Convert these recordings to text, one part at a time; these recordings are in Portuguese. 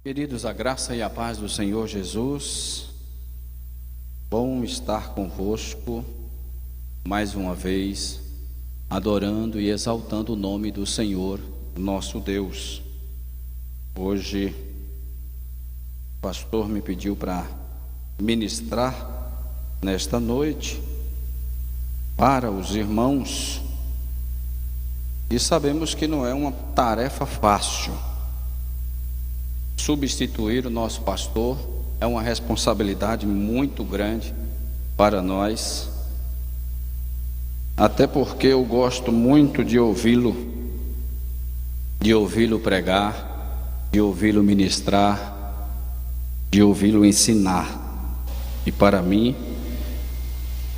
Queridos, a graça e a paz do Senhor Jesus, bom estar convosco mais uma vez, adorando e exaltando o nome do Senhor, nosso Deus. Hoje, o pastor me pediu para ministrar nesta noite para os irmãos, e sabemos que não é uma tarefa fácil. Substituir o nosso pastor é uma responsabilidade muito grande para nós, até porque eu gosto muito de ouvi-lo pregar, de ouvi-lo ministrar, de ouvi-lo ensinar. E para mim,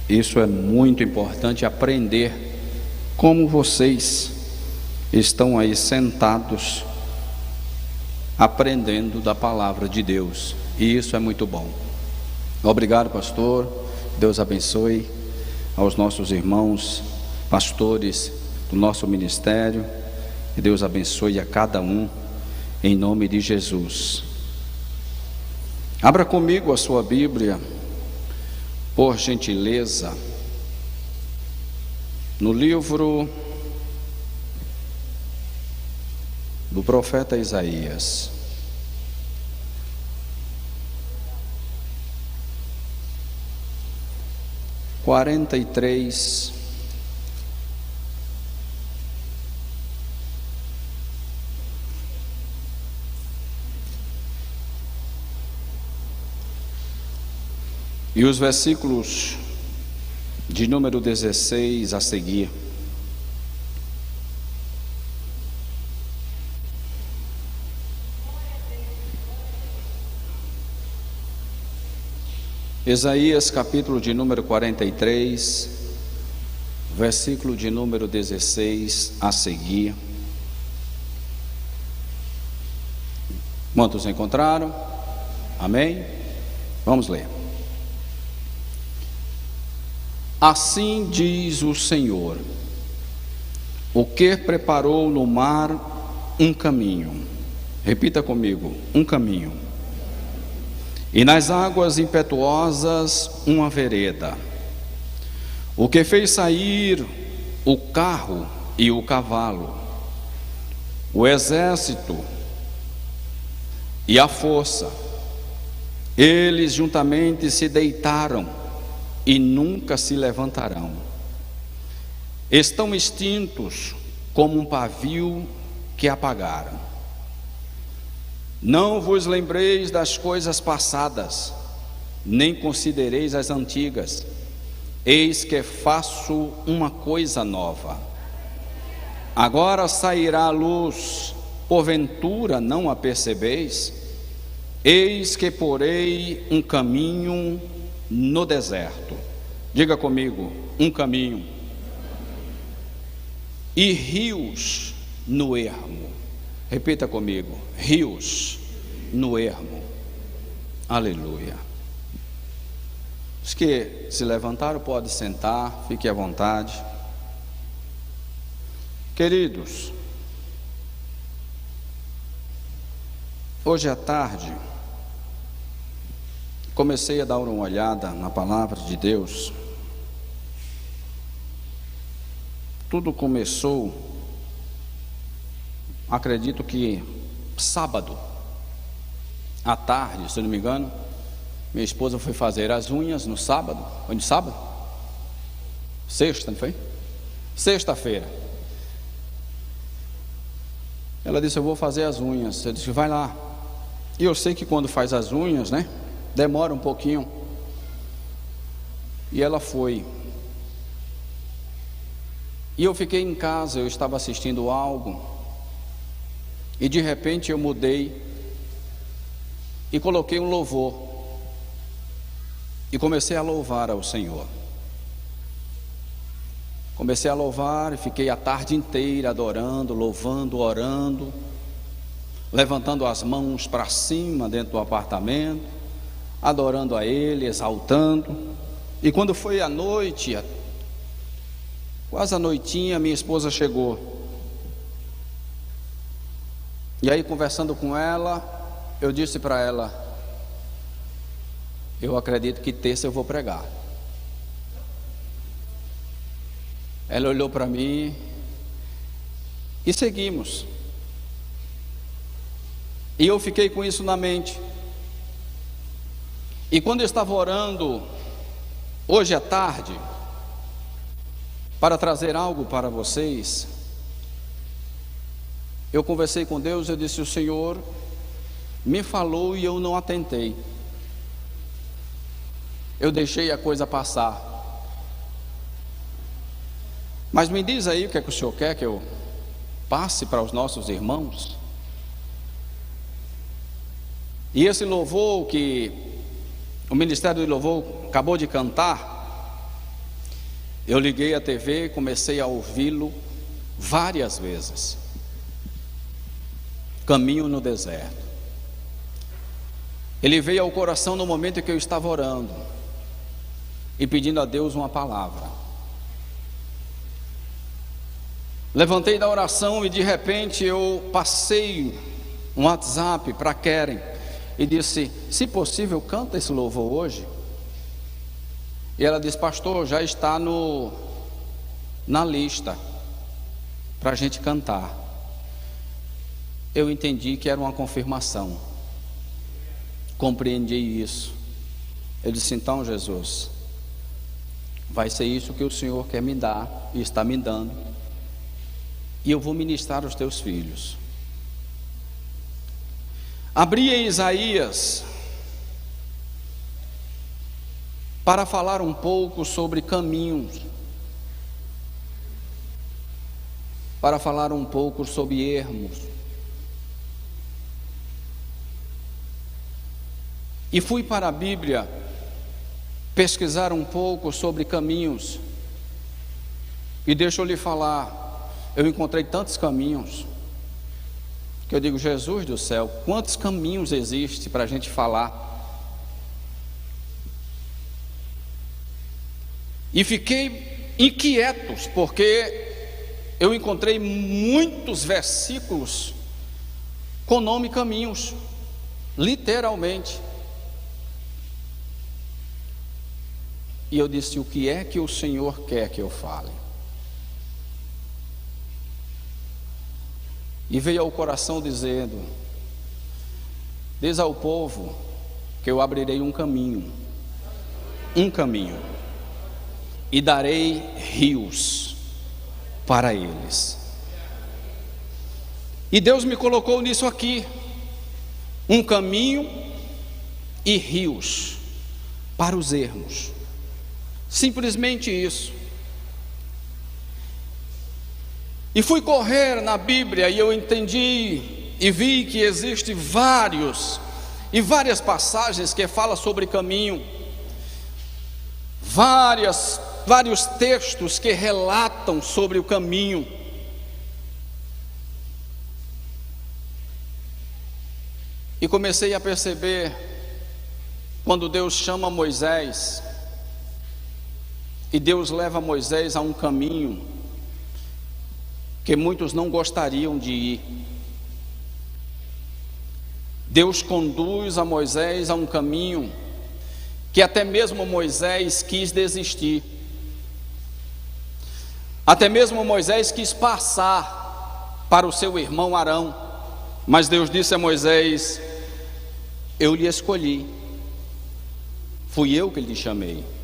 isso é muito importante, aprender como vocês estão aí sentados aprendendo da palavra de Deus, e isso é muito bom. Obrigado, pastor. Deus abençoe aos nossos irmãos pastores do nosso ministério, e Deus abençoe a cada um em nome de Jesus. Abra comigo a sua Bíblia, por gentileza, no livro do profeta Isaías. Quarenta e três, e os versículos de número 16 a seguir. Isaías capítulo de número 43, versículo de número 16 a seguir. Quantos encontraram? Amém? Vamos ler. Assim diz o Senhor, o que preparou no mar um caminho. Repita comigo, um caminho. E nas águas impetuosas uma vereda, o que fez sair o carro e o cavalo, o exército e a força, eles juntamente se deitaram e nunca se levantarão, estão extintos como um pavio que apagaram. Não vos lembreis das coisas passadas, nem considereis as antigas. Eis que faço uma coisa nova. Agora sairá a luz, porventura não a percebeis? Eis que porei um caminho no deserto. Diga comigo, um caminho. E rios no ermo. Repita comigo, rios no ermo. Aleluia. Os que se levantaram podem sentar, fique à vontade. Queridos, hoje à tarde comecei a dar uma olhada na palavra de Deus. Tudo começou, acredito que sábado à tarde, se não me engano. Minha esposa foi fazer as unhas no sábado. Foi no sábado? Sexta, não foi? Sexta-feira. Ela disse, eu vou fazer as unhas. Eu disse, vai lá. E eu sei que quando faz as unhas, né, demora um pouquinho. E ela foi. E eu fiquei em casa, eu estava assistindo algo, e de repente eu mudei e coloquei um louvor e comecei a louvar ao Senhor. Comecei a louvar e fiquei a tarde inteira adorando, louvando, orando, levantando as mãos para cima dentro do apartamento, adorando a Ele, exaltando. E quando foi à noite, quase à noitinha, minha esposa chegou. E aí, conversando com ela, eu disse para ela: eu acredito que terça eu vou pregar. Ela olhou para mim e seguimos. E eu fiquei com isso na mente. E quando eu estava orando hoje à tarde para trazer algo para vocês, eu conversei com Deus. Eu disse: o Senhor me falou e eu não atentei, eu deixei a coisa passar. Mas me diz aí o que é que o Senhor quer que eu passe para os nossos irmãos. E esse louvor que o Ministério do Louvor acabou de cantar, eu liguei a TV e comecei a ouvi-lo várias vezes. Caminho no deserto. Ele veio ao coração no momento em que eu estava orando e pedindo a Deus uma palavra. Levantei da oração e de repente eu passei um WhatsApp para Keren e disse: se possível, canta esse louvor hoje. E ela disse: pastor, já está na lista para a gente cantar. Eu entendi que era uma confirmação, compreendi isso. Eu disse: então, Jesus, vai ser isso que o Senhor quer me dar e está me dando, e eu vou ministrar aos teus filhos. Abri em Isaías para falar um pouco sobre caminhos, para falar um pouco sobre ermos. E fui para a Bíblia pesquisar um pouco sobre caminhos. E deixa eu lhe falar, eu encontrei tantos caminhos que eu digo: Jesus do céu, quantos caminhos existe para a gente falar? E fiquei inquieto, porque eu encontrei muitos versículos com nome caminhos, literalmente. E eu disse: o que é que o Senhor quer que eu fale? E veio ao coração dizendo: diz ao povo que eu abrirei um caminho, e darei rios para eles. E Deus me colocou nisso aqui: um caminho e rios para os ermos. Simplesmente isso. E fui correr na Bíblia e eu entendi e vi que existe várias passagens que falam sobre caminho, vários textos que relatam sobre o caminho. E comecei a perceber, quando Deus chama Moisés, e Deus leva Moisés a um caminho que muitos não gostariam de ir. Deus conduz a Moisés a um caminho que até mesmo Moisés quis desistir. Até mesmo Moisés quis passar para o seu irmão Arão. Mas Deus disse a Moisés: eu lhe escolhi, fui eu que lhe chamei.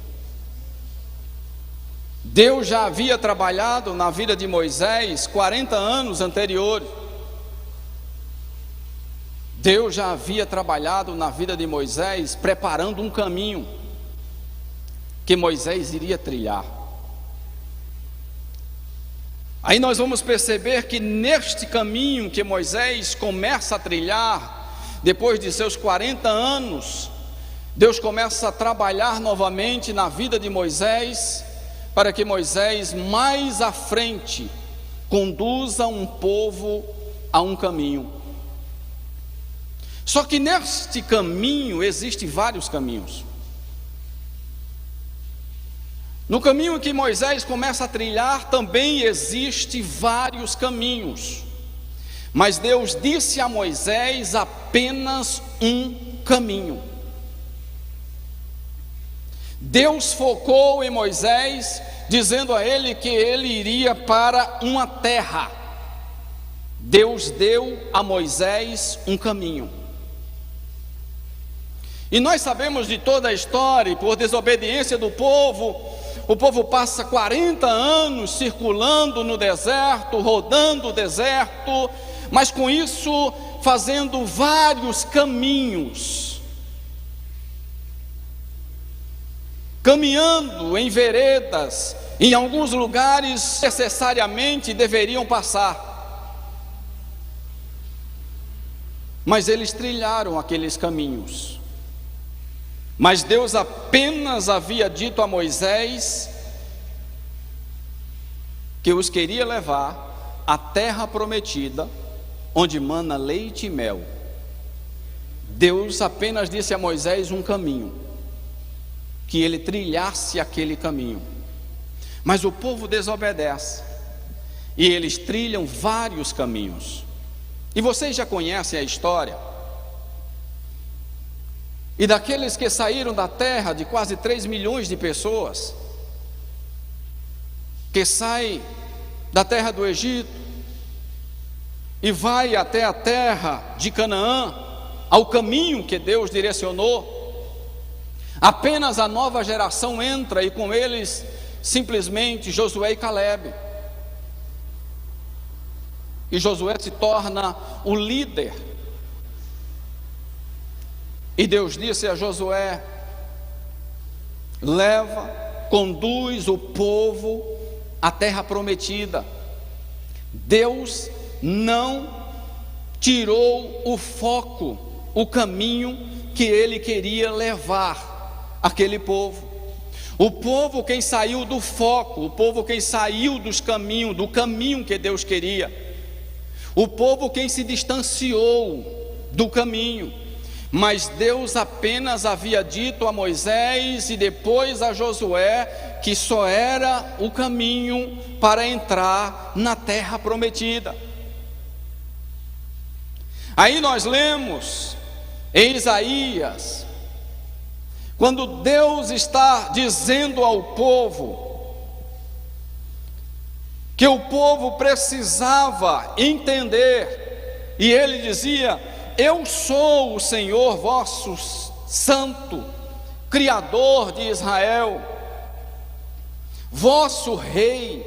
Deus já havia trabalhado na vida de Moisés 40 anos anteriores. Deus já havia trabalhado na vida de Moisés, preparando um caminho que Moisés iria trilhar. Aí nós vamos perceber que neste caminho que Moisés começa a trilhar, depois de seus 40 anos, Deus começa a trabalhar novamente na vida de Moisés, para que Moisés mais à frente conduza um povo a um caminho. Só que neste caminho existem vários caminhos. No caminho que Moisés começa a trilhar também existe vários caminhos. Mas Deus disse a Moisés apenas um caminho. Deus focou em Moisés, dizendo a ele que ele iria para uma terra. Deus deu a Moisés um caminho. E nós sabemos de toda a história, e por desobediência do povo, o povo passa 40 anos circulando no deserto, rodando o deserto, mas com isso fazendo vários caminhos, caminhando em veredas, em alguns lugares necessariamente deveriam passar, mas eles trilharam aqueles caminhos. Mas Deus apenas havia dito a Moisés que os queria levar à terra prometida, onde mana leite e mel. Deus apenas disse a Moisés um caminho, que ele trilhasse aquele caminho. Mas o povo desobedece, e eles trilham vários caminhos. E vocês já conhecem a história. E daqueles que saíram da terra, de quase 3 milhões de pessoas, que saem da terra do Egito e vai até a terra de Canaã, ao caminho que Deus direcionou, apenas a nova geração entra, e com eles simplesmente Josué e Calebe. E Josué se torna o líder. E Deus disse a Josué: leva, conduz o povo à terra prometida. Deus não tirou o foco, o caminho que ele queria levar aquele povo. O povo quem saiu do foco, o povo quem saiu dos caminhos, do caminho que Deus queria. O povo quem se distanciou do caminho. Mas Deus apenas havia dito a Moisés e depois a Josué que só era o caminho para entrar na terra prometida. Aí nós lemos em Isaías, quando Deus está dizendo ao povo que o povo precisava entender, e ele dizia: eu sou o Senhor vosso santo, Criador de Israel, vosso rei.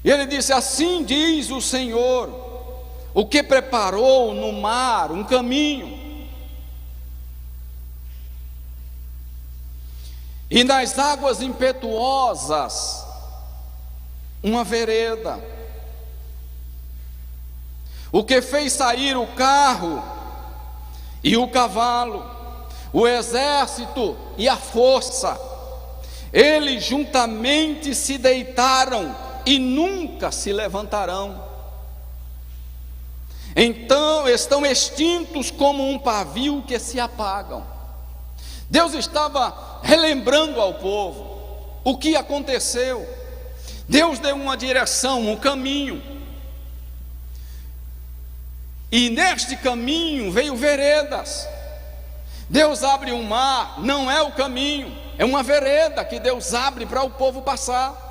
E ele disse: assim diz o Senhor, o que preparou no mar um caminho, e nas águas impetuosas uma vereda, o que fez sair o carro e o cavalo, o exército e a força, eles juntamente se deitaram e nunca se levantarão. Então estão extintos como um pavio que se apagam. Deus estava relembrando ao povo o que aconteceu. Deus deu uma direção, um caminho, e neste caminho veio veredas. Deus abre um mar, não é o caminho, é uma vereda que Deus abre para o povo passar.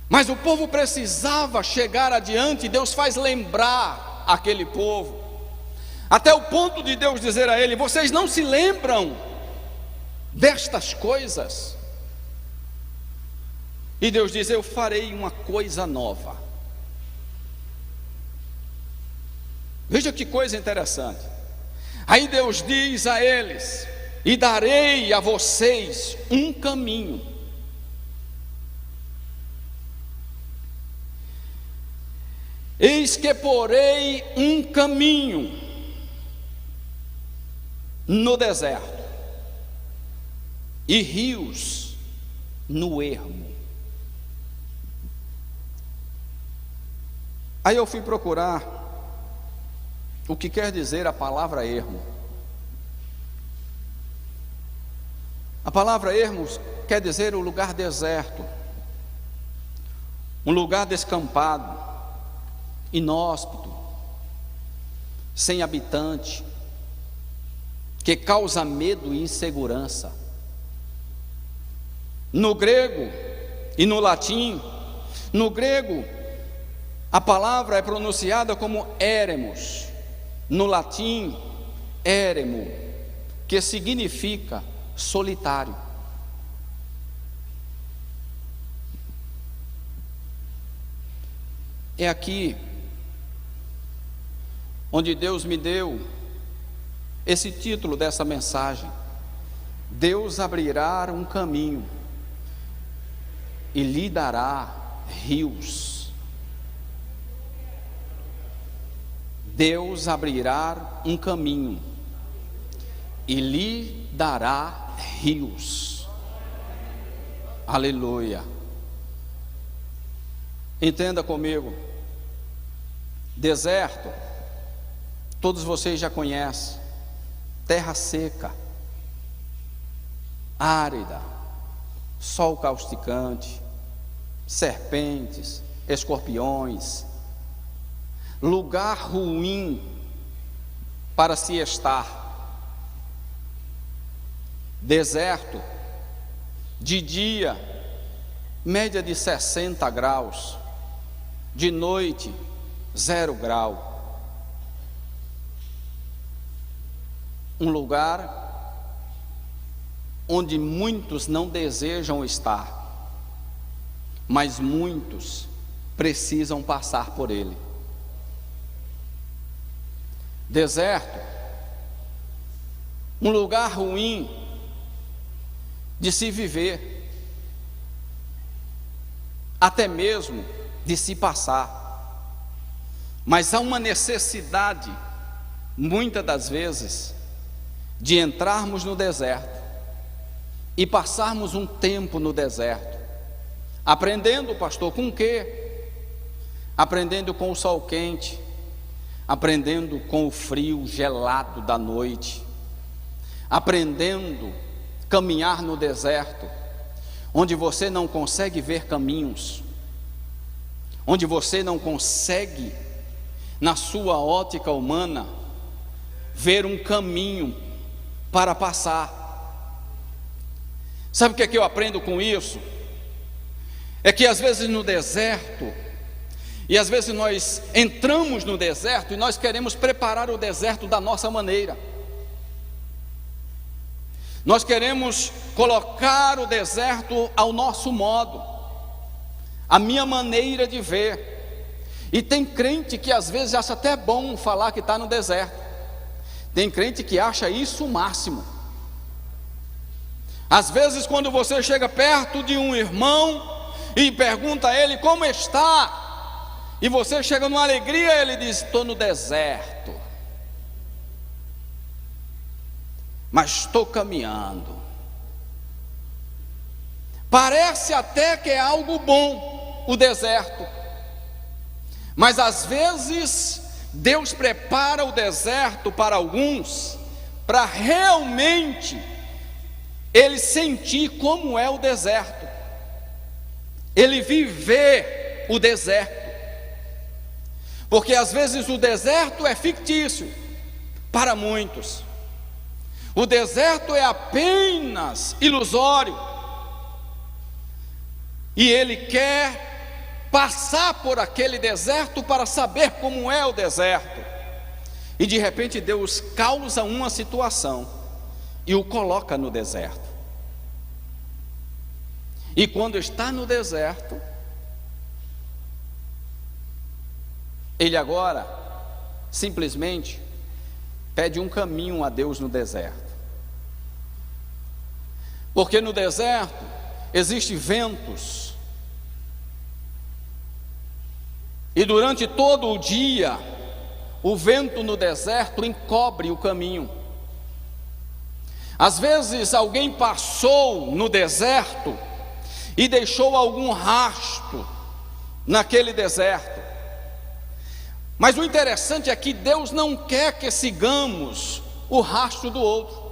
Mas o povo precisava chegar adiante. Deus faz lembrar aquele povo, até o ponto de Deus dizer a ele: vocês não se lembram destas coisas? E Deus diz: eu farei uma coisa nova. Veja que coisa interessante. Aí Deus diz a eles: e darei a vocês um caminho. Eis que porei um caminho no deserto e rios no ermo. Aí eu fui procurar o que quer dizer a palavra ermo. A palavra ermo quer dizer o lugar deserto, um lugar descampado, inóspito, sem habitante, que causa medo e insegurança. No grego e no latim, no grego a palavra é pronunciada como éremos, no latim éremo, que significa solitário. É aqui onde Deus me deu esse título dessa mensagem: Deus abrirá um caminho e lhe dará rios. Deus abrirá um caminho e lhe dará rios. Aleluia. Entenda comigo. Deserto, todos vocês já conhecem. Terra seca, árida, sol causticante, serpentes, escorpiões, lugar ruim para se estar. Deserto, de dia, média de 60 graus, de noite, 0 grau. Um lugar onde muitos não desejam estar, mas muitos precisam passar por ele. Deserto, um lugar ruim de se viver, até mesmo de se passar, mas há uma necessidade, muitas das vezes, de entrarmos no deserto e passarmos um tempo no deserto, aprendendo, pastor, com o quê? Aprendendo com o sol quente, aprendendo com o frio gelado da noite, aprendendo a caminhar no deserto, onde você não consegue ver caminhos, onde você não consegue, na sua ótica humana, ver um caminho para passar. Sabe o que é que eu aprendo com isso? É que às vezes no deserto, e às vezes nós entramos no deserto e nós queremos preparar o deserto da nossa maneira. Nós queremos colocar o deserto ao nosso modo, a minha maneira de ver. E tem crente que às vezes acha até bom falar que está no deserto. Tem crente que acha isso o máximo. Às vezes quando você chega perto de um irmão e pergunta a ele como está, e você chega numa alegria, ele diz: estou no deserto, mas estou caminhando. Parece até que é algo bom o deserto, mas às vezes Deus prepara o deserto para alguns, para realmente ele sentir como é o deserto, ele viver o deserto, porque às vezes o deserto é fictício para muitos, o deserto é apenas ilusório, e ele quer passar por aquele deserto para saber como é o deserto, e de repente Deus causa uma situação e o coloca no deserto, e quando está no deserto, ele agora simplesmente pede um caminho a Deus no deserto, porque no deserto existem ventos, e durante todo o dia, o vento no deserto encobre o caminho. Às vezes alguém passou no deserto e deixou algum rastro naquele deserto. Mas o interessante é que Deus não quer que sigamos o rastro do outro.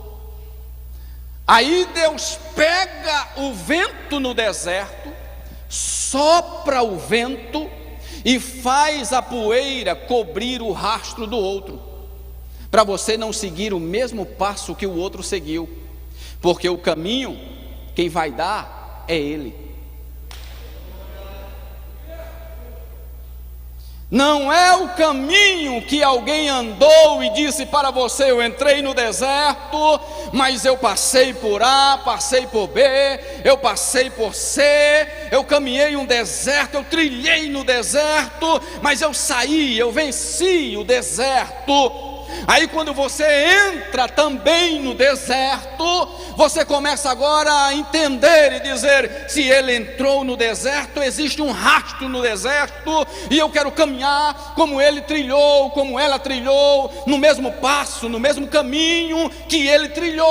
Aí Deus pega o vento no deserto, sopra o vento, e faz a poeira cobrir o rastro do outro, para você não seguir o mesmo passo que o outro seguiu, porque o caminho, quem vai dar é Ele. Não é o caminho que alguém andou e disse para você: eu entrei no deserto, mas eu passei por A, passei por B, eu passei por C, eu caminhei um deserto, eu trilhei no deserto, mas eu saí, eu venci o deserto. Aí quando você entra também no deserto, você começa agora a entender e dizer: se ele entrou no deserto, existe um rastro no deserto, e eu quero caminhar como ele trilhou, como ela trilhou, no mesmo passo, no mesmo caminho que ele trilhou.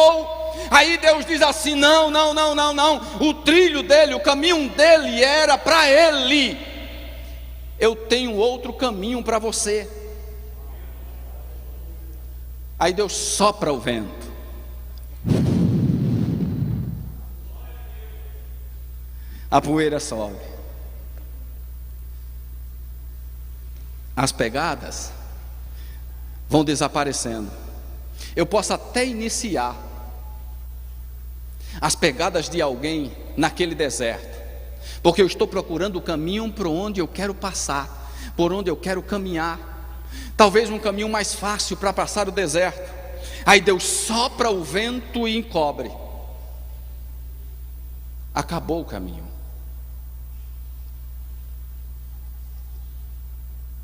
Aí Deus diz assim: não, o trilho dele, o caminho dele era para ele, eu tenho outro caminho para você. Aí Deus sopra o vento, a poeira sobe, as pegadas vão desaparecendo. Eu posso até iniciar as pegadas de alguém naquele deserto, porque eu estou procurando o caminho por onde eu quero passar, por onde eu quero caminhar. Talvez um caminho mais fácil para passar o deserto. Aí Deus sopra o vento e encobre. Acabou o caminho.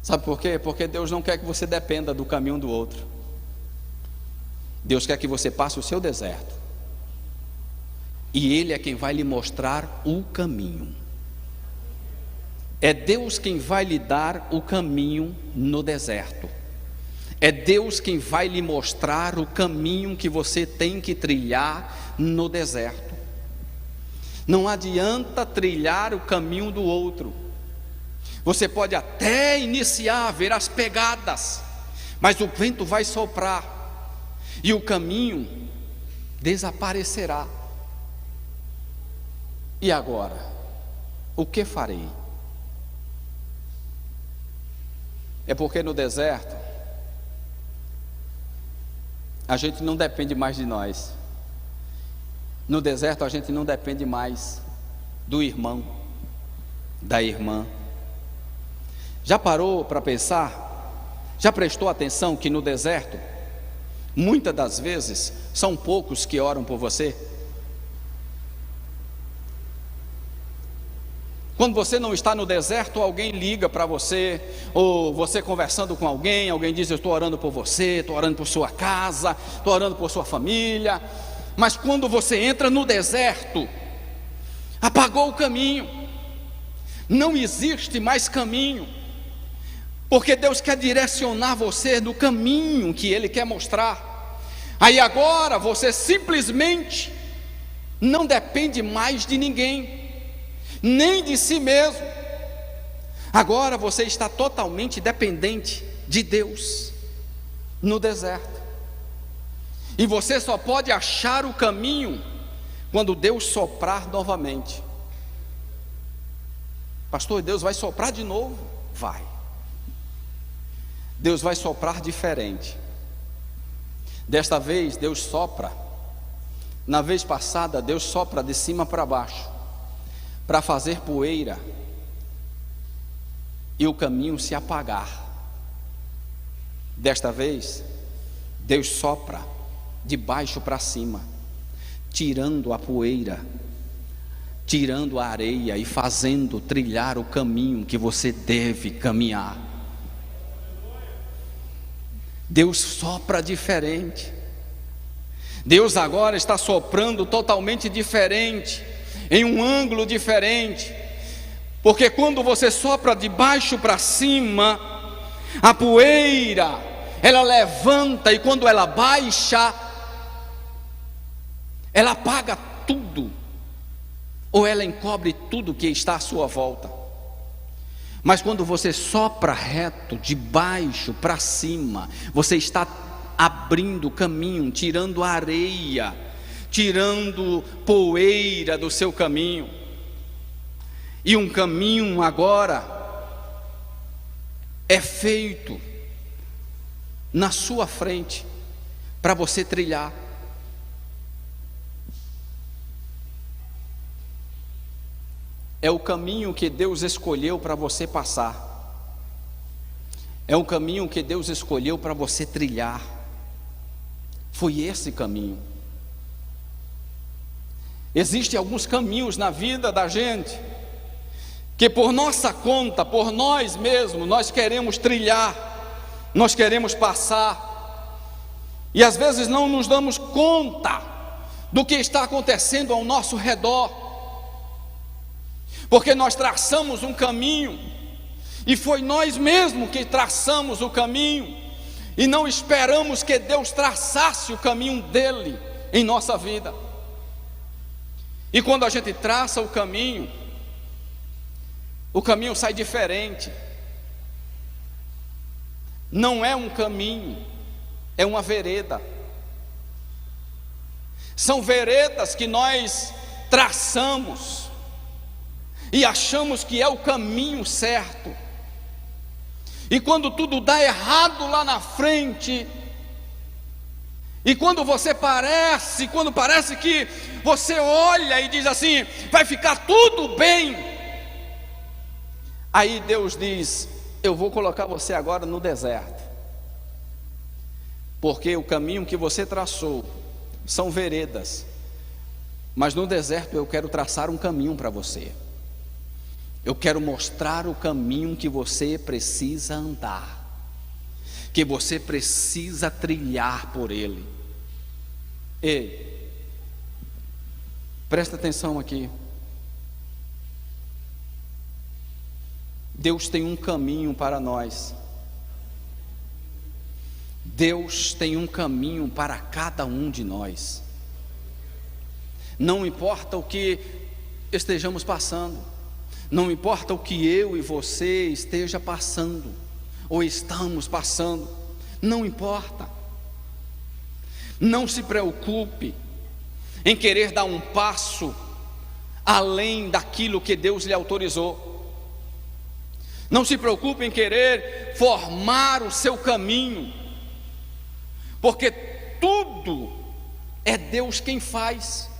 Sabe por quê? Porque Deus não quer que você dependa do caminho do outro. Deus quer que você passe o seu deserto, e Ele é quem vai lhe mostrar o caminho. É Deus quem vai lhe dar o caminho no deserto. É Deus quem vai lhe mostrar o caminho que você tem que trilhar no deserto. Não adianta trilhar o caminho do outro. Você pode até iniciar a ver as pegadas, mas o vento vai soprar e o caminho desaparecerá. E agora, o que farei? É porque no deserto a gente não depende mais de nós. No deserto a gente não depende mais do irmão, da irmã. Já parou para pensar? Já prestou atenção que no deserto, muitas das vezes, são poucos que oram por você? Quando você não está no deserto, alguém liga para você, ou você conversando com alguém, alguém diz: eu estou orando por você, estou orando por sua casa, estou orando por sua família. Mas quando você entra no deserto, apagou o caminho, não existe mais caminho, porque Deus quer direcionar você no caminho que Ele quer mostrar. Aí agora você simplesmente não depende mais de ninguém, nem de si mesmo. Agora você está totalmente dependente de Deus no deserto, e você só pode achar o caminho quando Deus soprar novamente. Pastor, Deus vai soprar de novo? Vai. Deus vai soprar diferente. Desta vez Deus sopra. Na vez passada Deus sopra de cima para baixo, para fazer poeira e o caminho se apagar. Desta vez Deus sopra de baixo para cima, tirando a poeira, tirando a areia e fazendo trilhar o caminho que você deve caminhar. Deus sopra diferente. Deus agora está soprando totalmente diferente, em um ângulo diferente, porque quando você sopra de baixo para cima, a poeira, ela levanta, e quando ela baixa, ela apaga tudo, ou ela encobre tudo que está à sua volta. Mas quando você sopra reto, de baixo para cima, você está abrindo caminho, tirando areia, tirando poeira do seu caminho. E um caminho agora é feito na sua frente para você trilhar. É o caminho que Deus escolheu para você passar. É o caminho que Deus escolheu para você trilhar. Foi esse caminho. Existem alguns caminhos na vida da gente que por nossa conta, por nós mesmos, nós queremos trilhar, nós queremos passar, e às vezes não nos damos conta do que está acontecendo ao nosso redor, porque nós traçamos um caminho, e foi nós mesmos que traçamos o caminho, e não esperamos que Deus traçasse o caminho dele em nossa vida. E quando a gente traça o caminho sai diferente. Não é um caminho, é uma vereda. São veredas que nós traçamos e achamos que é o caminho certo. E quando tudo dá errado lá na frente, e quando parece que você olha e diz assim, vai ficar tudo bem, aí Deus diz, eu vou colocar você agora no deserto, porque o caminho que você traçou são veredas, mas no deserto eu quero traçar um caminho para você. Eu quero mostrar o caminho que você precisa andar, que você precisa trilhar por ele. Ei, presta atenção aqui. Deus tem um caminho para nós. Deus tem um caminho para cada um de nós. Não importa o que estejamos passando, não importa o que eu e você esteja passando, ou estamos passando, não importa. Não se preocupe em querer dar um passo além daquilo que Deus lhe autorizou. Não se preocupe em querer formar o seu caminho, porque tudo é Deus quem faz.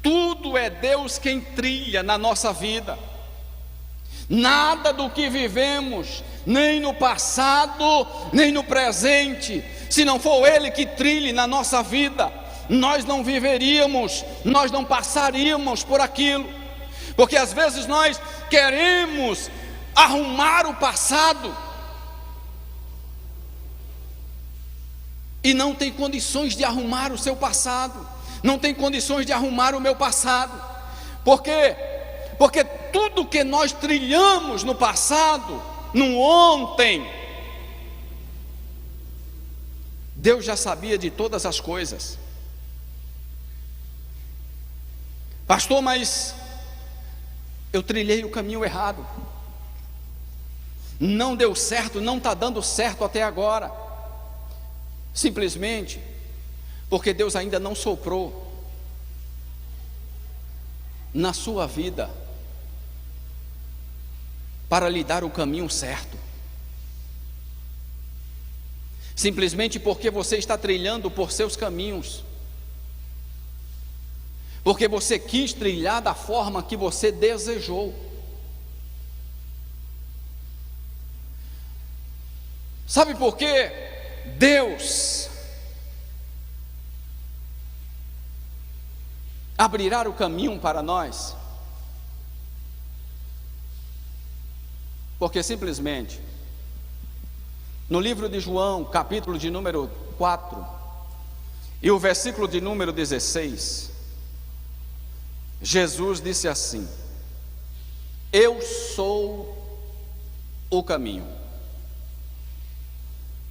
Tudo é Deus quem trilha na nossa vida. Nada do que vivemos, nem no passado, nem no presente, se não for Ele que trilhe na nossa vida, nós não viveríamos, nós não passaríamos por aquilo. Porque às vezes nós queremos arrumar o passado e não tem condições de arrumar o seu passado. Não tem condições de arrumar o meu passado. Por quê? Porque tudo que nós trilhamos no passado, no ontem, Deus já sabia de todas as coisas. Pastor, mas eu trilhei o caminho errado, não deu certo, não está dando certo até agora. Simplesmente porque Deus ainda não soprou na sua vida para lhe dar o caminho certo. Simplesmente porque você está trilhando por seus caminhos, porque você quis trilhar da forma que você desejou. Sabe por quê? Deus abrirá o caminho para nós, porque simplesmente no livro de João, capítulo de número 4 e o versículo de número 16, Jesus disse assim: eu sou o caminho,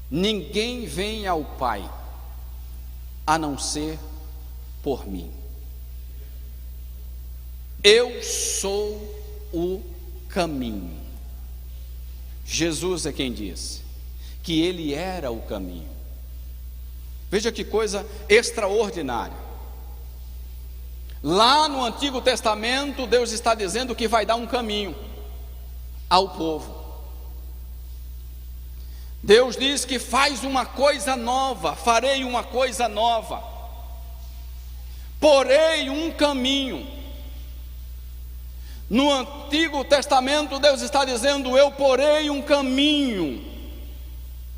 ninguém vem ao Pai a não ser por mim. Eu sou o caminho. Jesus é quem disse que Ele era o caminho. Veja que coisa extraordinária. Lá no Antigo Testamento, Deus está dizendo que vai dar um caminho ao povo. Deus diz que faz uma coisa nova, farei uma coisa nova, porei um caminho. No Antigo Testamento, Deus está dizendo: eu porei um caminho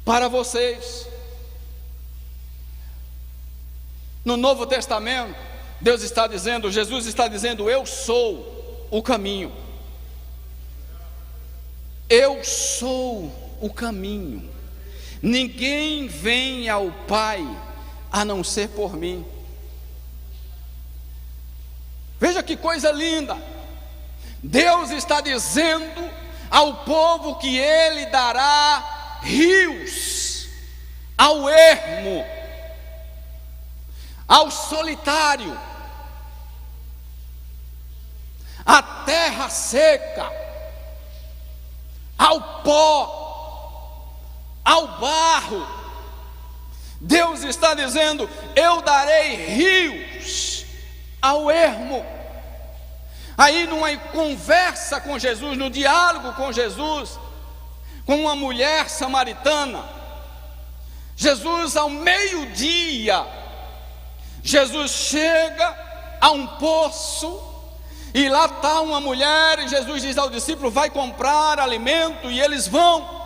para vocês. No Novo Testamento, Deus está dizendo, Jesus está dizendo: eu sou o caminho. Eu sou o caminho. Ninguém vem ao Pai a não ser por mim. Veja que coisa linda. Deus está dizendo ao povo que Ele dará rios ao ermo, ao solitário, à terra seca, ao pó, ao barro. Deus está dizendo: eu darei rios ao ermo. Aí numa conversa com Jesus, no diálogo com Jesus, com uma mulher samaritana, Jesus ao meio-dia, Jesus chega a um poço, e lá está uma mulher, e Jesus diz ao discípulo: vai comprar alimento, e eles vão.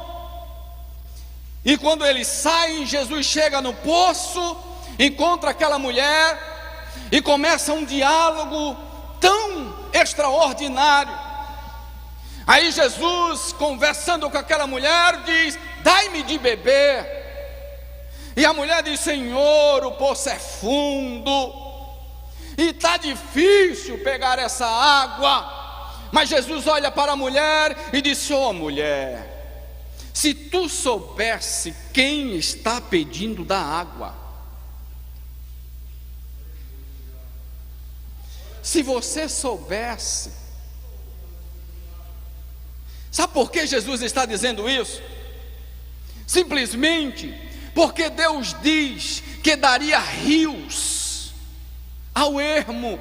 E quando eles saem, Jesus chega no poço, encontra aquela mulher, e começa um diálogo tão extraordinário. Aí Jesus, conversando com aquela mulher, diz: dai-me de beber. E a mulher diz: Senhor, o poço é fundo, e está difícil pegar essa água. Mas Jesus olha para a mulher e disse: ó mulher, se tu soubesse quem está pedindo da água, se você soubesse. Sabe por que Jesus está dizendo isso? Simplesmente porque Deus diz que daria rios ao ermo.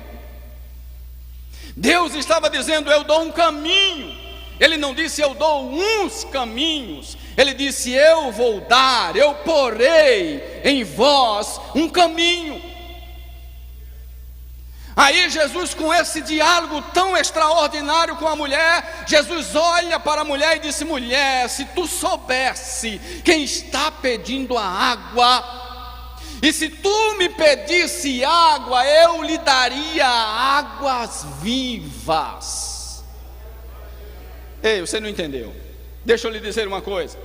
Deus estava dizendo: eu dou um caminho. Ele não disse: eu dou uns caminhos. Ele disse: eu vou dar, eu porei em vós um caminho. Aí Jesus, com esse diálogo tão extraordinário com a mulher, Jesus olha para a mulher e disse: mulher, se tu soubesse quem está pedindo a água, e se tu me pedisse água, eu lhe daria águas vivas. Ei, você não entendeu? Deixa eu lhe dizer uma coisa.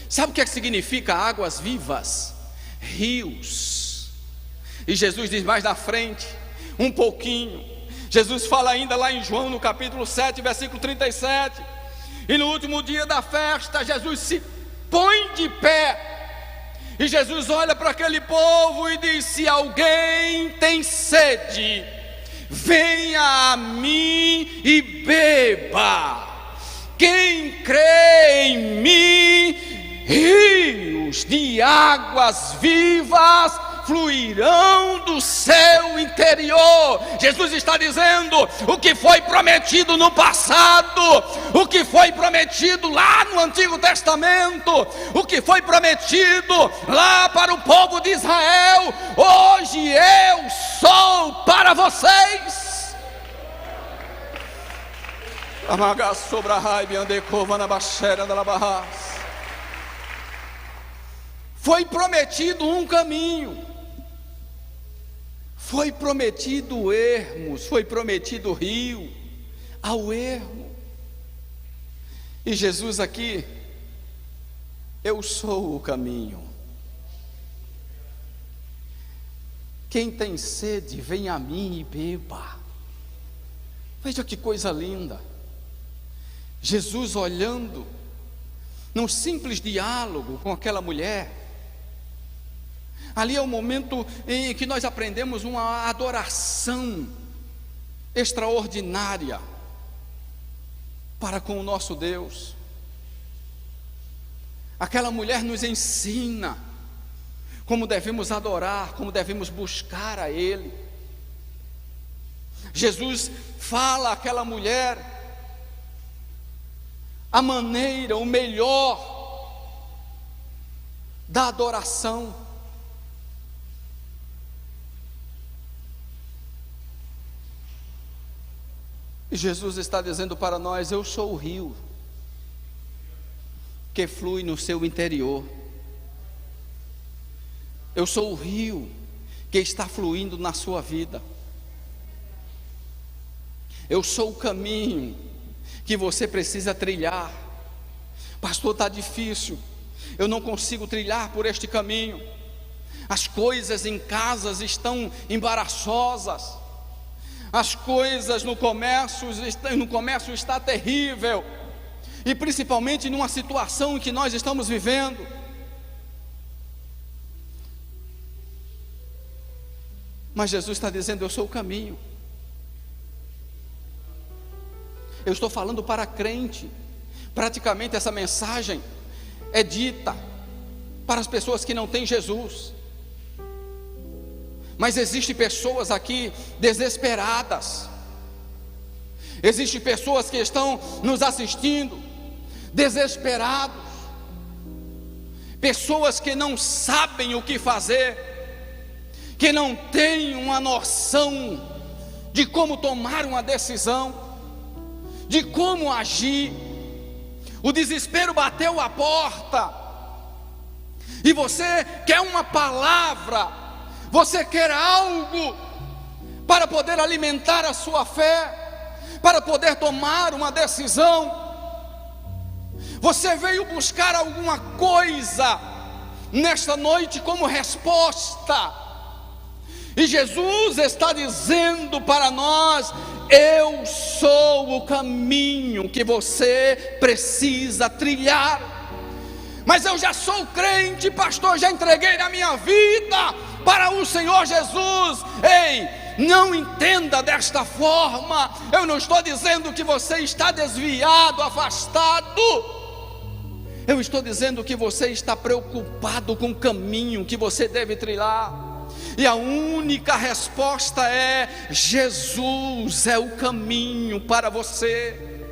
Sabe o que significa águas vivas? Rios. E Jesus diz mais na frente, um pouquinho, Jesus fala ainda lá em João, no capítulo 7, versículo 37. E no último dia da festa, Jesus se põe de pé, e Jesus olha para aquele povo e diz: se alguém tem sede, venha a mim e beba. Quem crê em mim, rios de águas vivas fluirão do seu interior. Jesus está dizendo: o que foi prometido no passado, o que foi prometido lá no Antigo Testamento, o que foi prometido lá para o povo de Israel, hoje eu sou para vocês. Foi prometido um caminho, foi prometido ermos, foi prometido rio ao ermo. E Jesus aqui: eu sou o caminho. Quem tem sede, vem a mim e beba. Veja que coisa linda. Jesus olhando num simples diálogo com aquela mulher. Ali é o momento em que nós aprendemos uma adoração extraordinária para com o nosso Deus. Aquela mulher nos ensina como devemos adorar, como devemos buscar a Ele. Jesus fala àquela mulher a maneira, o melhor da adoração. E Jesus está dizendo para nós: eu sou o rio que flui no seu interior. Eu sou o rio que está fluindo na sua vida. Eu sou o caminho que você precisa trilhar. Pastor, está difícil, eu não consigo trilhar por este caminho. As coisas em casa estão embaraçosas. As coisas no comércio está terrível. E principalmente numa situação em que nós estamos vivendo. Mas Jesus está dizendo: eu sou o caminho. Eu estou falando para crente. Praticamente essa mensagem é dita para as pessoas que não têm Jesus. Mas existem pessoas aqui desesperadas. Existem pessoas que estão nos assistindo desesperados. Pessoas que não sabem o que fazer, que não têm uma noção de como tomar uma decisão, de como agir. O desespero bateu a porta, e você quer uma palavra, você quer algo para poder alimentar a sua fé, para poder tomar uma decisão. Você veio buscar alguma coisa nesta noite como resposta, e Jesus está dizendo para nós: eu sou o caminho que você precisa trilhar. Mas eu já sou crente, pastor, já entreguei a minha vida para o Senhor Jesus. Ei, não entenda desta forma. Eu não estou dizendo que você está desviado, afastado. Eu estou dizendo que você está preocupado com o caminho que você deve trilhar. E a única resposta é: Jesus é o caminho para você.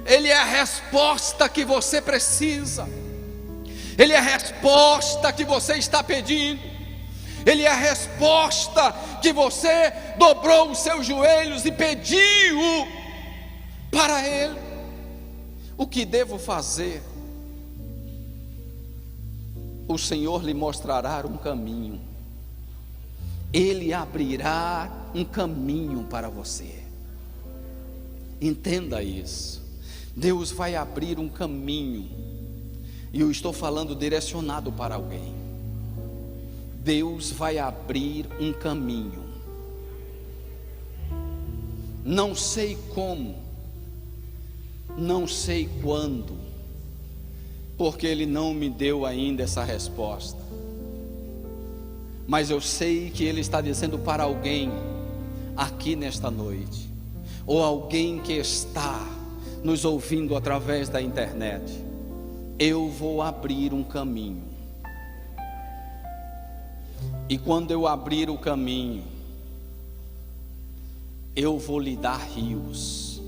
Ele é a resposta que você precisa. Ele é a resposta que você está pedindo. Ele é a resposta que você dobrou os seus joelhos e pediu para Ele. O que devo fazer? O Senhor lhe mostrará um caminho. Ele abrirá um caminho para você. Entenda isso. Deus vai abrir um caminho. E eu estou falando direcionado para alguém. Deus vai abrir um caminho. Não sei como, não sei quando, porque Ele não me deu ainda essa resposta. Mas eu sei que Ele está dizendo para alguém aqui nesta noite, ou alguém que está nos ouvindo através da internet: eu vou abrir um caminho. E quando eu abrir o caminho, eu vou lhe dar rios.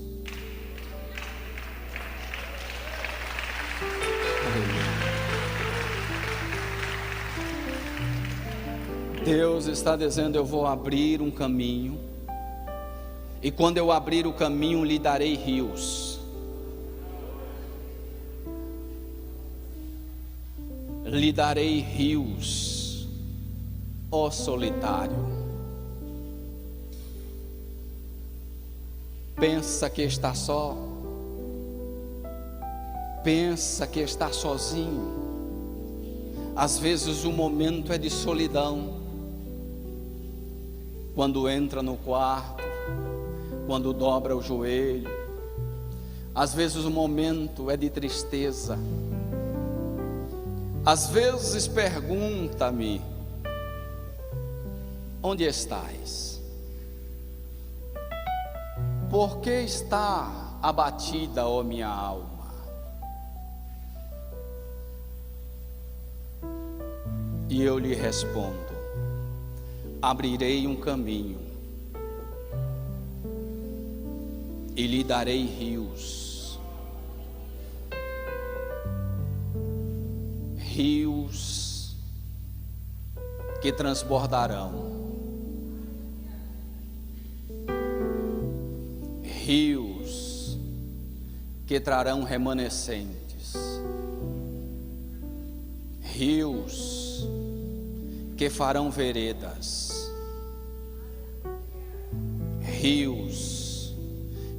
Deus está dizendo: eu vou abrir um caminho, e quando eu abrir o caminho, lhe darei rios. Lhe darei rios, ó solitário. Pensa que está só, pensa que está sozinho. Às vezes o momento é de solidão. Quando entra no quarto, quando dobra o joelho. Às vezes o momento é de tristeza. Às vezes pergunta-me: onde estás? Por que está abatida, ó minha alma? E eu lhe respondo: abrirei um caminho e lhe darei rios, rios que transbordarão, rios que trarão remanescentes, rios que farão veredas, rios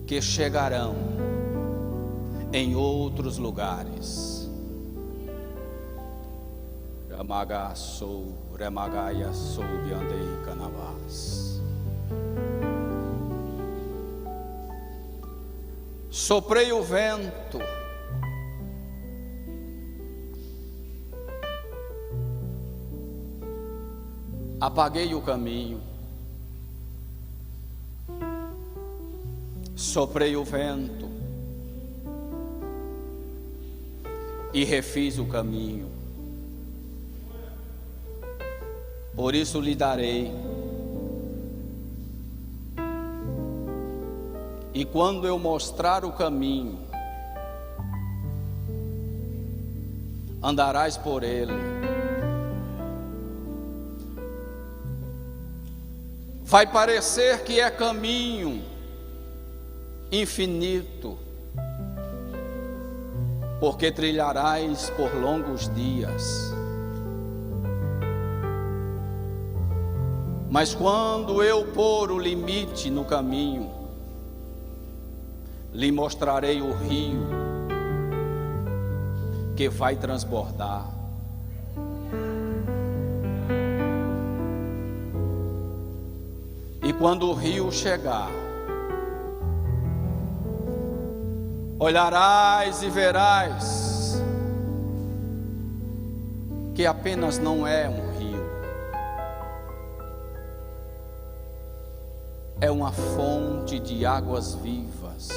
que chegarão em outros lugares. Ramaga sou, remagaia sou, biandei canavás. Soprei o vento, apaguei o caminho, soprei o vento e refiz o caminho. Por isso lhe darei. E quando eu mostrar o caminho, andarás por ele. Vai parecer que é caminho infinito, porque trilharás por longos dias. Mas quando eu pôr o limite no caminho, lhe mostrarei o rio que vai transbordar. E quando o rio chegar, olharás e verás que apenas não é um rio, é uma fonte de águas vivas.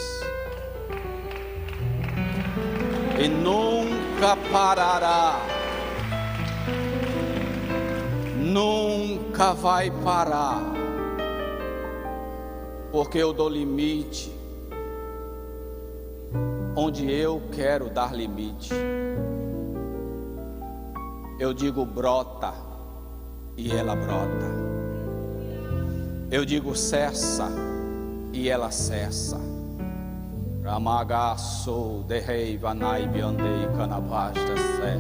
E nunca parará, nunca vai parar, porque eu dou limite onde eu quero dar limite. Eu digo brota e ela brota. Eu digo cessa e ela cessa. Ramagaço de rei vanai biandei canabasta sé.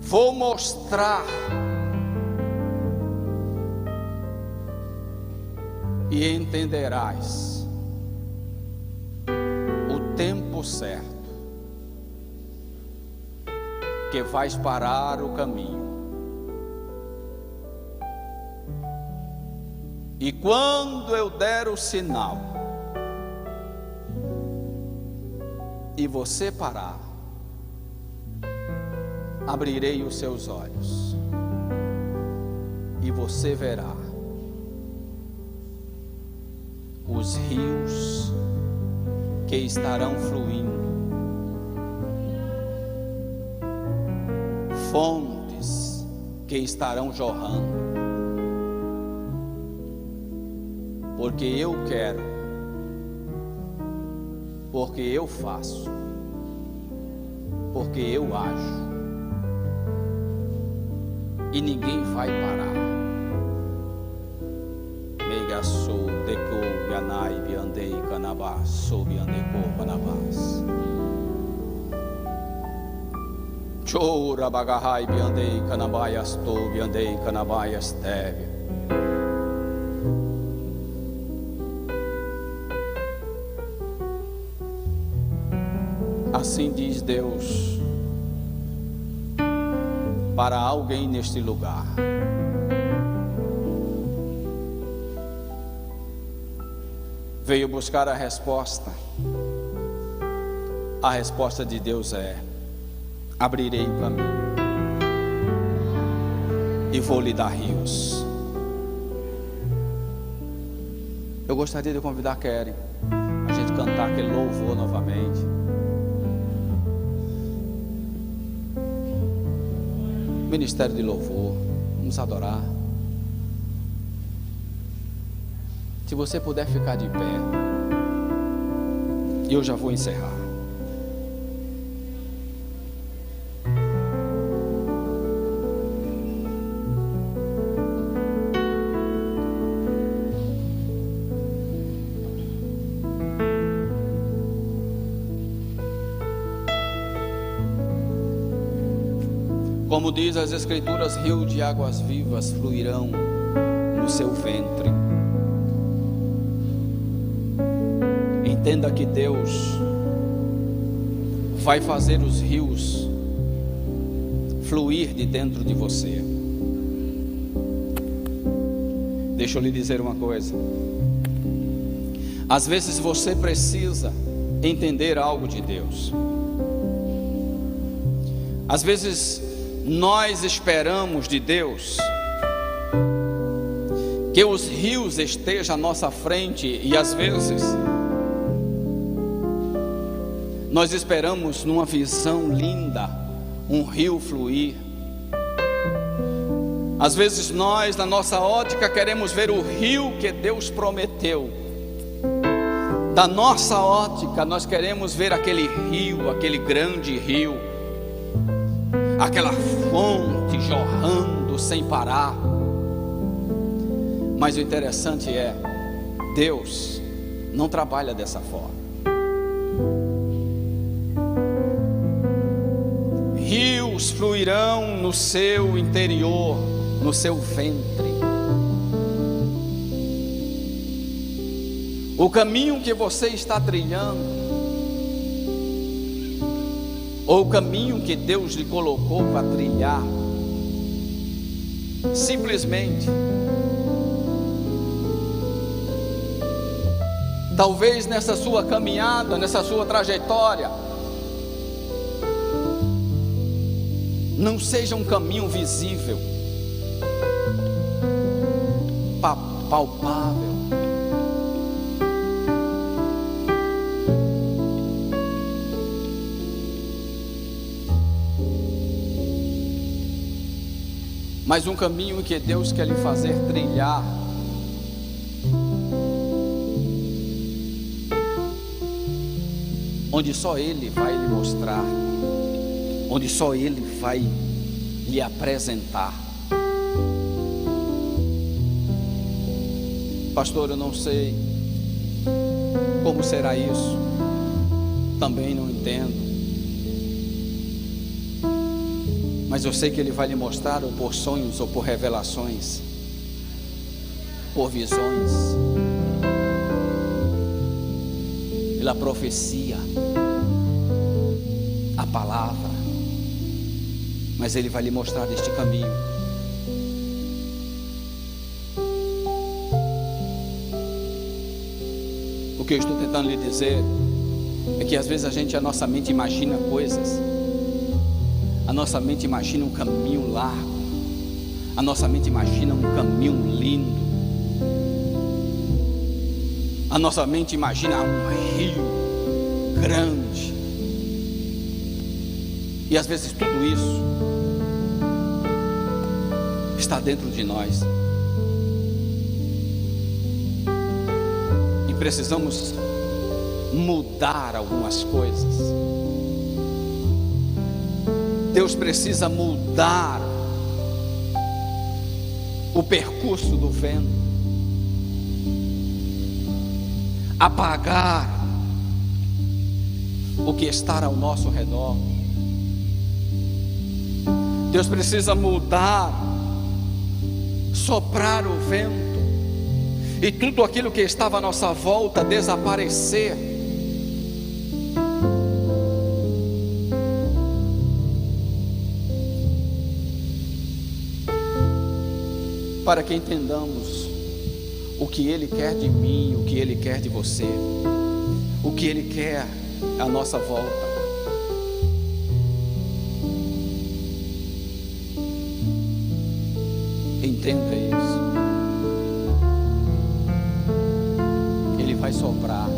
Vou mostrar e entenderás o tempo certo que vais parar o caminho. E quando eu der o sinal e você parar, abrirei os seus olhos e você verá os rios que estarão fluindo, fontes que estarão jorrando. Porque eu quero, porque eu faço, porque eu ajo, e ninguém vai parar. Mega sou deco yanai biandei canabás, sou biandeco canabás. Chora bagahai biandei canabaias to biandei canabaias teve. Assim diz Deus para alguém neste lugar. Veio buscar a resposta. A resposta de Deus é: abrirei o caminho e vou lhe dar rios. Eu gostaria de convidar a Keren a gente cantar aquele louvor novamente. Ministério de louvor, vamos adorar. Se você puder ficar de pé, eu já vou encerrar. Como diz as Escrituras, rio de águas vivas fluirão no seu ventre. Entenda que Deus vai fazer os rios fluir de dentro de você. Deixa eu lhe dizer uma coisa. Às vezes você precisa entender algo de Deus. Às vezes nós esperamos de Deus que os rios estejam à nossa frente, e às vezes nós esperamos numa visão linda um rio fluir. Às vezes nós, na nossa ótica, queremos ver o rio que Deus prometeu. Da nossa ótica, nós queremos ver aquele rio, aquele grande rio, aquela fonte jorrando sem parar. Mas o interessante é, Deus não trabalha dessa forma. Rios fluirão no seu interior, no seu ventre. O caminho que você está trilhando, ou o caminho que Deus lhe colocou para trilhar, simplesmente, talvez nessa sua caminhada, nessa sua trajetória, não seja um caminho visível, palpável. Mas um caminho que Deus quer lhe fazer trilhar, onde só Ele vai lhe mostrar, onde só Ele vai lhe apresentar. Pastor, eu não sei como será isso, também não entendo, mas eu sei que Ele vai lhe mostrar, ou por sonhos, ou por revelações, por visões, pela profecia, a palavra. Mas Ele vai lhe mostrar este caminho. O que eu estou tentando lhe dizer é que às vezes a nossa mente imagina coisas, a nossa mente imagina um caminho largo, a nossa mente imagina um caminho lindo, a nossa mente imagina um rio grande, e às vezes tudo isso está dentro de nós, e precisamos mudar algumas coisas. Deus precisa mudar o percurso do vento, apagar o que está ao nosso redor. Deus precisa mudar, soprar o vento, e tudo aquilo que estava à nossa volta desaparecer. Para que entendamos o que Ele quer de mim, o que Ele quer de você, o que Ele quer à nossa volta. Entenda isso. Ele vai soprar.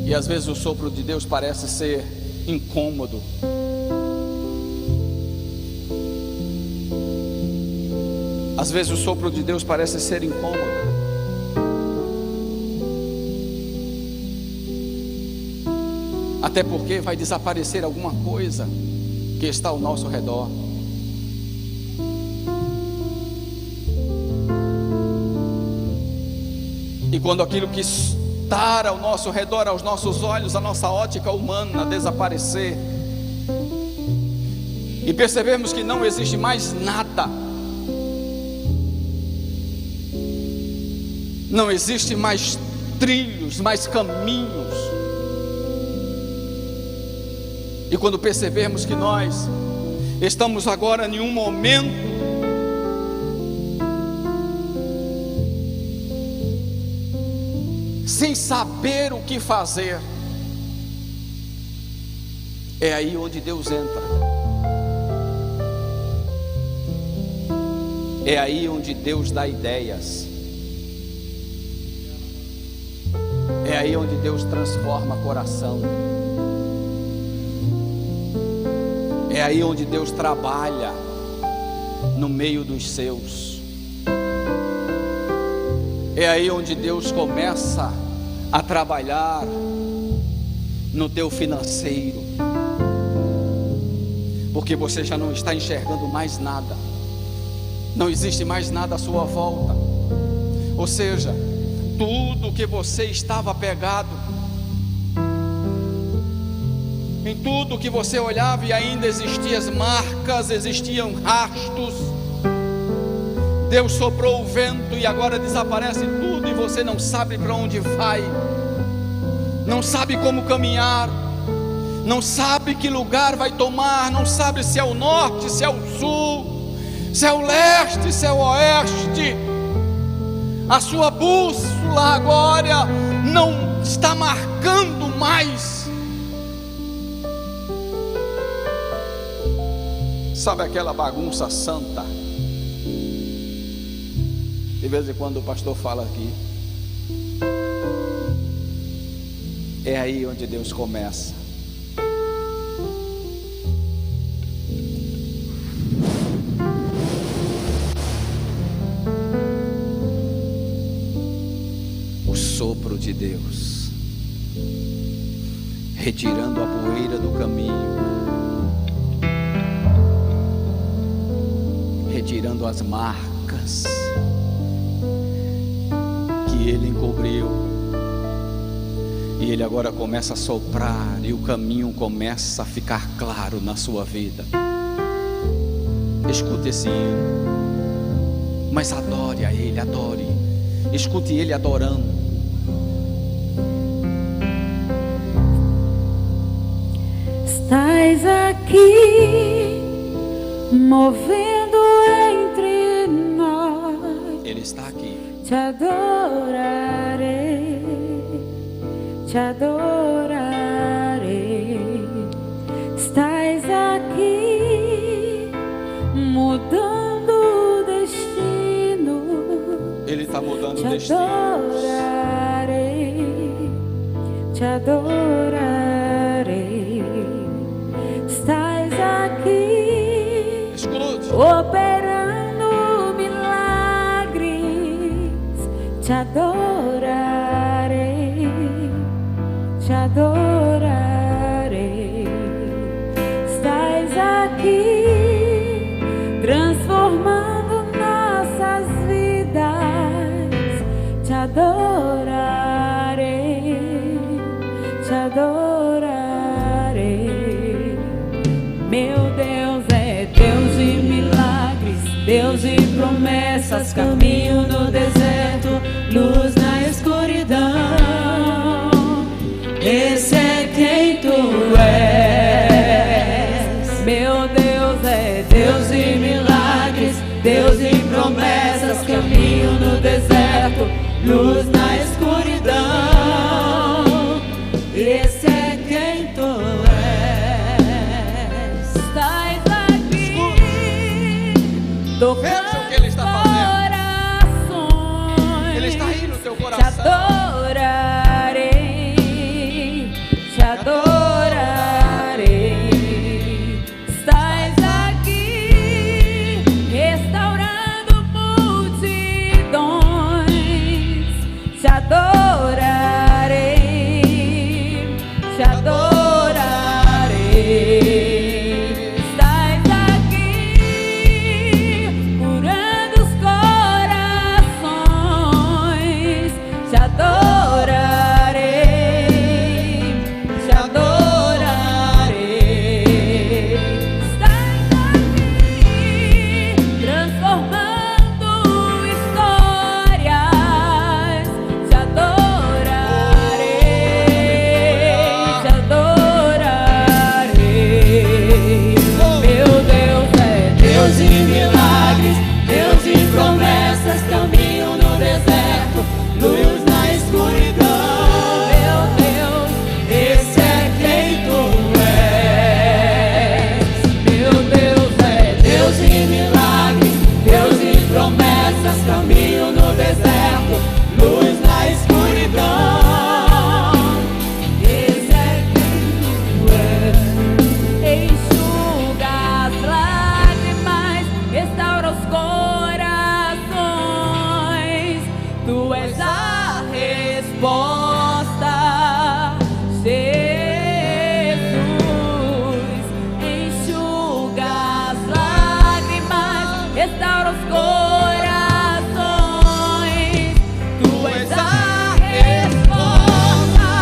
E às vezes o sopro de Deus parece ser incômodo. Às vezes o sopro de Deus parece ser incômodo. Até porque vai desaparecer alguma coisa que está ao nosso redor. E quando aquilo que voltar ao nosso redor, aos nossos olhos, a nossa ótica humana desaparecer, e percebemos que não existe mais nada, não existe mais trilhos, mais caminhos. E quando percebermos que nós estamos agora em um momento sem saber o que fazer, é aí onde Deus entra. É aí onde Deus dá ideias. É aí onde Deus transforma coração. É aí onde Deus trabalha no meio dos seus. É aí onde Deus começa a trabalhar no teu financeiro, porque você já não está enxergando mais nada, não existe mais nada à sua volta. Ou seja, tudo que você estava apegado, em tudo que você olhava e ainda existiam as marcas, existiam rastros, Deus soprou o vento e agora desaparece tudo, e você não sabe para onde vai, não sabe como caminhar, não sabe que lugar vai tomar, não sabe se é o norte, se é o sul, se é o leste, se é o oeste. A sua bússola agora não está marcando mais. Sabe aquela bagunça santa? De vez em quando o pastor fala aqui. É aí onde Deus começa. O sopro de Deus, retirando a poeira do caminho, retirando as marcas que Ele encobriu, e Ele agora começa a soprar, e o caminho começa a ficar claro na sua vida. Escute esse hino, mas adore a Ele, adore, escute Ele adorando. Estás aqui, movendo entre nós. Ele está aqui. Te adorarei, te adorarei. Estás aqui, mudando o destino. Ele está mudando o Te destino. adorarei, te adorarei. Estás aqui, Escute. operando milagres. Te adorarei, te adorarei. Estás aqui, transformando nossas vidas. Te adorarei, te adorarei. Meu Deus é Deus de milagres, Deus de promessas, caminho no deserto, luz na escuridão. Esse é quem tu és. Meu Deus é Deus de milagres, Deus de promessas, caminho no deserto, luz na escuridão. Esse é quem tu és. Estás aqui, tocando Veja o que Ele está fazendo. corações. Ele está aí no teu Te coração. adorarei, te adorarei. Estás aqui, restaurando multidões. Te adorarei, te adorarei. Estás aqui, curando os corações. Te adorarei, restaura os corações. Tu és a resposta,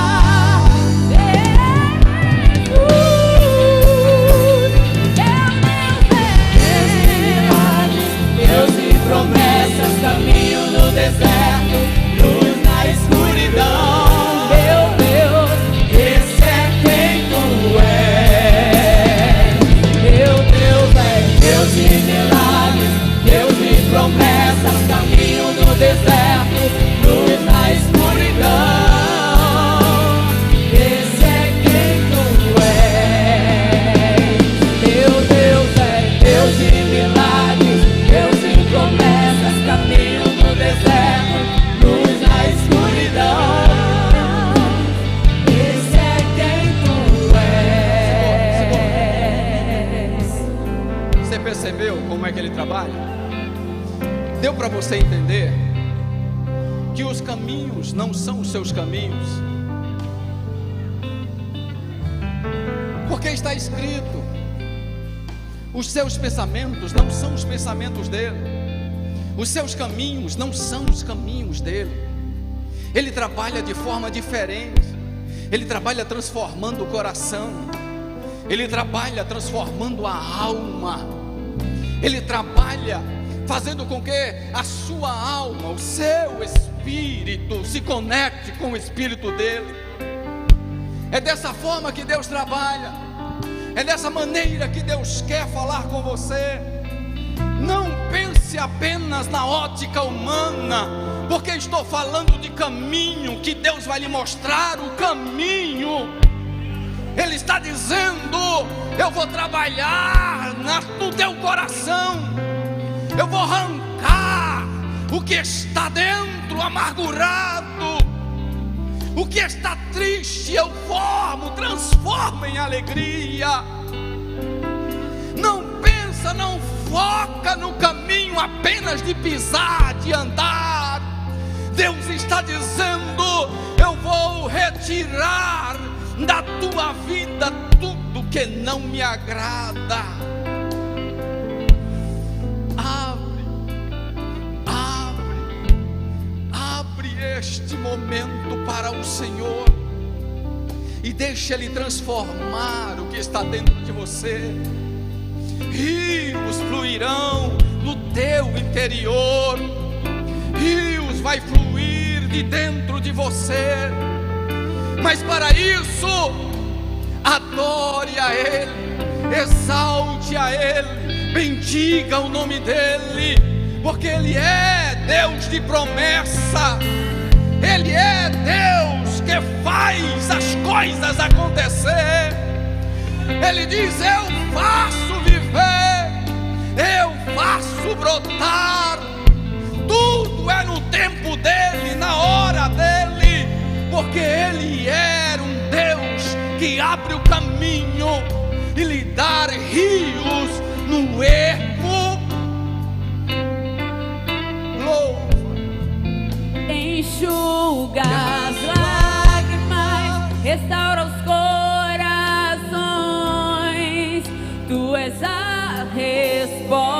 Deus de promessas, caminho no deserto, luz na escuridão. Meu Deus, esse é quem tu és. Meu Deus é Deus de milagres, Deus de promessas, caminho no deserto, luz na escuridão. Esse é quem tu és. Meu Deus é Deus de milagres, Deus de promessas, caminho no deserto, luz na escuridão. Esse é quem tu és. Você percebeu como é que ele trabalha? Deu para você entender que os caminhos não são os seus caminhos? Porque está escrito: os seus pensamentos não são os pensamentos dele, os seus caminhos não são os caminhos dele. Ele trabalha de forma diferente, ele trabalha transformando o coração, ele trabalha transformando a alma, ele trabalha fazendo com que a sua alma, o seu espírito se conecte com o espírito dele. É dessa forma que Deus trabalha, é dessa maneira que Deus quer falar com você. Não pense apenas na ótica humana, porque estou falando de caminho, que Deus vai lhe mostrar o caminho. Ele está dizendo: eu vou trabalhar no teu coração, eu vou arrancar o que está dentro amargurado, o que está triste eu transformo em alegria. Não pensa, não foca no caminho apenas de pisar, de andar. Deus está dizendo: eu vou retirar da tua vida tudo que não me agrada. Abre este momento para o Senhor e deixa Ele transformar o que está dentro de você. Rios fluirão no teu interior, rios vai fluir de dentro de você. Mas para isso, adore a Ele, exalte a Ele, bendiga o nome dEle, porque Ele é Deus de promessa, Ele é Deus que faz as coisas acontecer. Ele diz: eu faço viver, eu faço brotar, tudo é no tempo dEle, na hora dEle, porque Ele é um Deus que abre o caminho e lhe dá rios no ermo. Louva. Enxuga as lágrimas, restaura os corações. Tu és a resposta.